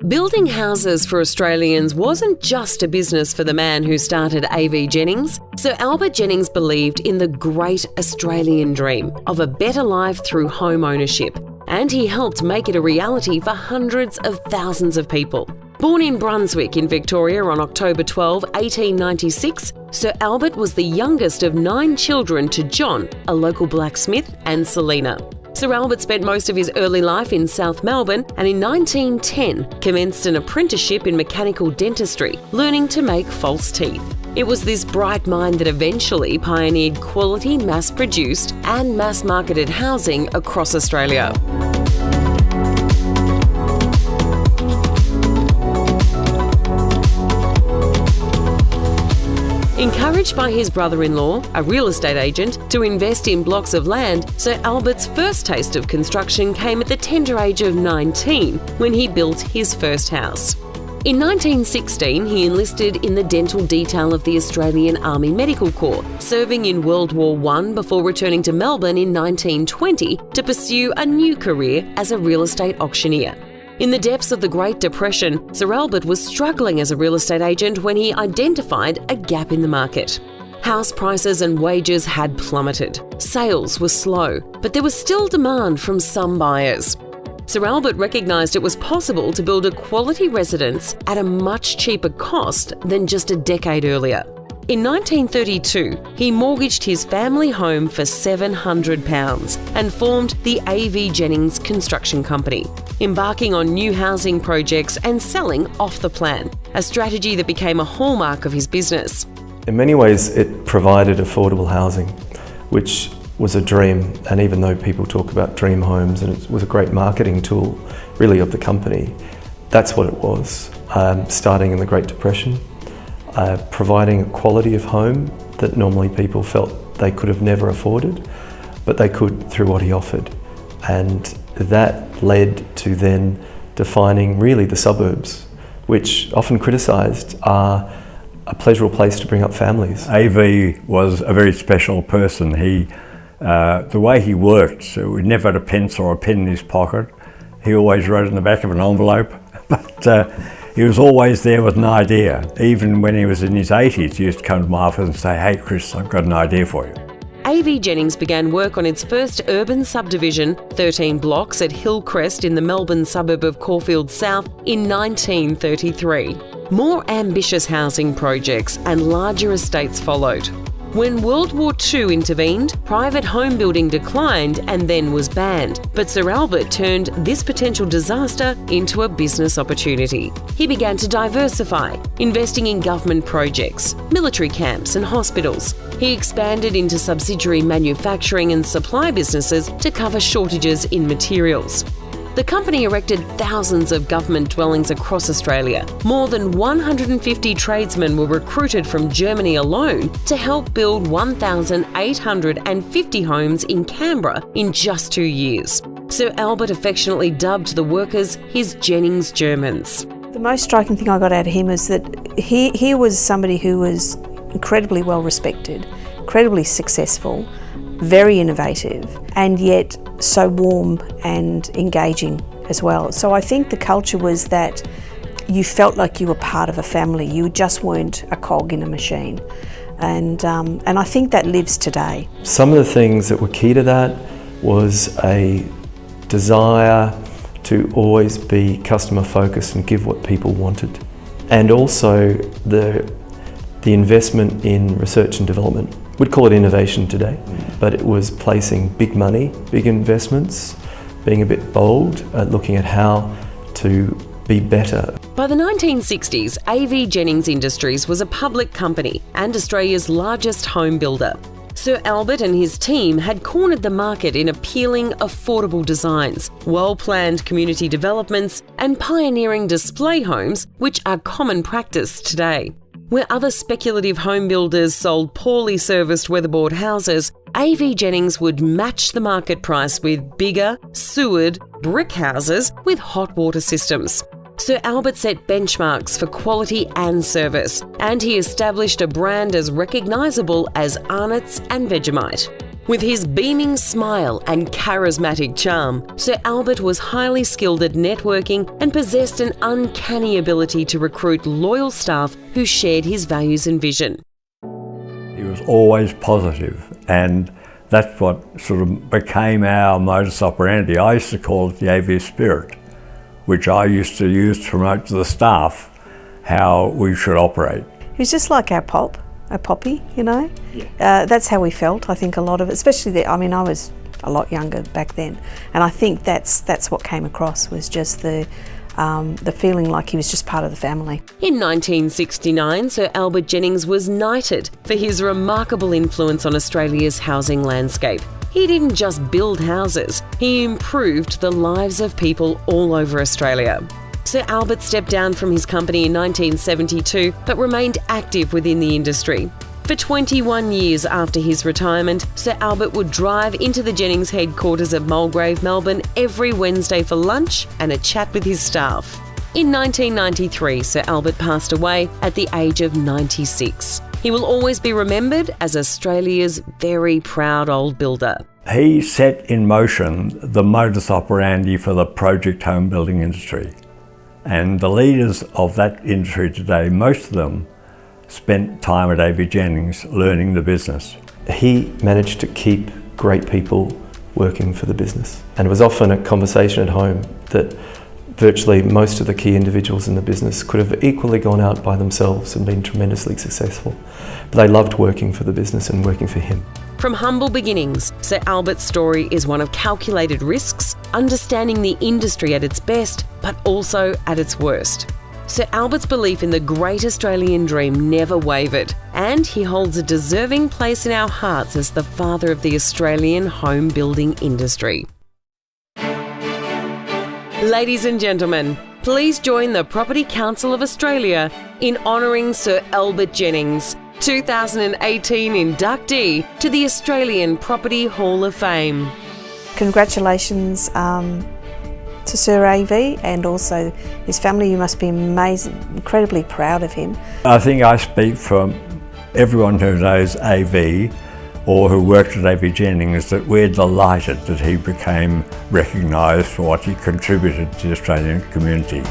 Building houses for Australians wasn't just a business for the man who started AVJennings. Sir Albert Jennings believed in the great Australian dream of a better life through home ownership, and he helped make it a reality for hundreds of thousands of people. Born in Brunswick in Victoria on October 12, 1896, Sir Albert was the youngest of 9 children to John, a local blacksmith, and Selina. Sir Albert spent most of his early life in South Melbourne and in 1910 commenced an apprenticeship in mechanical dentistry, learning to make false teeth. It was this bright mind that eventually pioneered quality mass-produced and mass-marketed housing across Australia. Encouraged by his brother-in-law, a real estate agent, to invest in blocks of land, Sir Albert's first taste of construction came at the tender age of 19 when he built his first house. In 1916, he enlisted in the dental detail of the Australian Army Medical Corps, serving in World War I before returning to Melbourne in 1920 to pursue a new career as a real estate auctioneer. In the depths of the Great Depression, Sir Albert was struggling as a real estate agent when he identified a gap in the market. House prices and wages had plummeted. Sales were slow, but there was still demand from some buyers. Sir Albert recognised it was possible to build a quality residence at a much cheaper cost than just a decade earlier. In 1932, he mortgaged his family home for £700 and formed the AVJennings Construction Company, embarking on new housing projects and selling off the plan, a strategy that became a hallmark of his business. In many ways, it provided affordable housing, which was a dream, and even though people talk about dream homes, and it was a great marketing tool, really, of the company, that's what it was, starting in the Great Depression. Providing a quality of home that normally people felt they could have never afforded, but they could through what he offered. And that led to then defining really the suburbs, which often criticised are a pleasurable place to bring up families. AV was a very special person. The way he worked, so he never had a pencil or a pen in his pocket. He always wrote in the back of an envelope, but he was always there with an idea. Even when he was in his 80s, he used to come to my office and say, "Hey Chris, I've got an idea for you." AVJennings began work on its first urban subdivision, 13 blocks at Hillcrest in the Melbourne suburb of Caulfield South, in 1933. More ambitious housing projects and larger estates followed. When World War II intervened, private home building declined and then was banned. But Sir Albert turned this potential disaster into a business opportunity. He began to diversify, investing in government projects, military camps and hospitals. He expanded into subsidiary manufacturing and supply businesses to cover shortages in materials. The company erected thousands of government dwellings across Australia. More than 150 tradesmen were recruited from Germany alone to help build 1,850 homes in Canberra in just 2 years. Sir Albert affectionately dubbed the workers his Jennings Germans. The most striking thing I got out of him is that he was somebody who was incredibly well respected, incredibly successful, very innovative, and yet so warm and engaging as well. So I think the culture was that you felt like you were part of a family. You just weren't a cog in a machine. And I think that lives today. Some of the things that were key to that was a desire to always be customer focused and give what people wanted. And also the investment in research and development. We'd call it innovation today, but it was placing big money, big investments, being a bit bold at looking at how to be better. By the 1960s, AVJennings Industries was a public company and Australia's largest home builder. Sir Albert and his team had cornered the market in appealing, affordable designs, well-planned community developments, and pioneering display homes, which are common practice today. Where other speculative home builders sold poorly serviced weatherboard houses, AVJennings would match the market price with bigger, sewered, brick houses with hot water systems. Sir Albert set benchmarks for quality and service, and he established a brand as recognisable as Arnott's and Vegemite. With his beaming smile and charismatic charm, Sir Albert was highly skilled at networking and possessed an uncanny ability to recruit loyal staff who shared his values and vision. He was always positive, and that's what sort of became our modus operandi. I used to call it the AV spirit, which I used to use to promote to the staff how we should operate. He was just like our Poppy, you know. Yeah. That's how we felt. I think a lot of it, especially I was a lot younger back then, and I think that's what came across, was just the feeling like he was just part of the family. In 1969, Sir Albert Jennings was knighted for his remarkable influence on Australia's housing landscape. He didn't just build houses, he improved the lives of people all over Australia. Sir Albert stepped down from his company in 1972 but remained active within the industry. For 21 years after his retirement, Sir Albert would drive into the Jennings headquarters at Mulgrave, Melbourne every Wednesday for lunch and a chat with his staff. In 1993, Sir Albert passed away at the age of 96. He will always be remembered as Australia's very proud old builder. He set in motion the modus operandi for the project home building industry. And the leaders of that industry today, most of them, spent time at AVJennings learning the business. He managed to keep great people working for the business. And it was often a conversation at home that virtually most of the key individuals in the business could have equally gone out by themselves and been tremendously successful. But they loved working for the business and working for him. From humble beginnings, Sir Albert's story is one of calculated risks, understanding the industry at its best, but also at its worst. Sir Albert's belief in the great Australian dream never wavered, and he holds a deserving place in our hearts as the father of the Australian home building industry. Ladies and gentlemen, please join the Property Council of Australia in honouring Sir Albert Jennings, 2018 inductee to the Australian Property Hall of Fame. Congratulations to Sir AV and also his family. You must be amazing, incredibly proud of him. I think I speak for everyone who knows AV or who worked at AVJennings that we're delighted that he became recognised for what he contributed to the Australian community.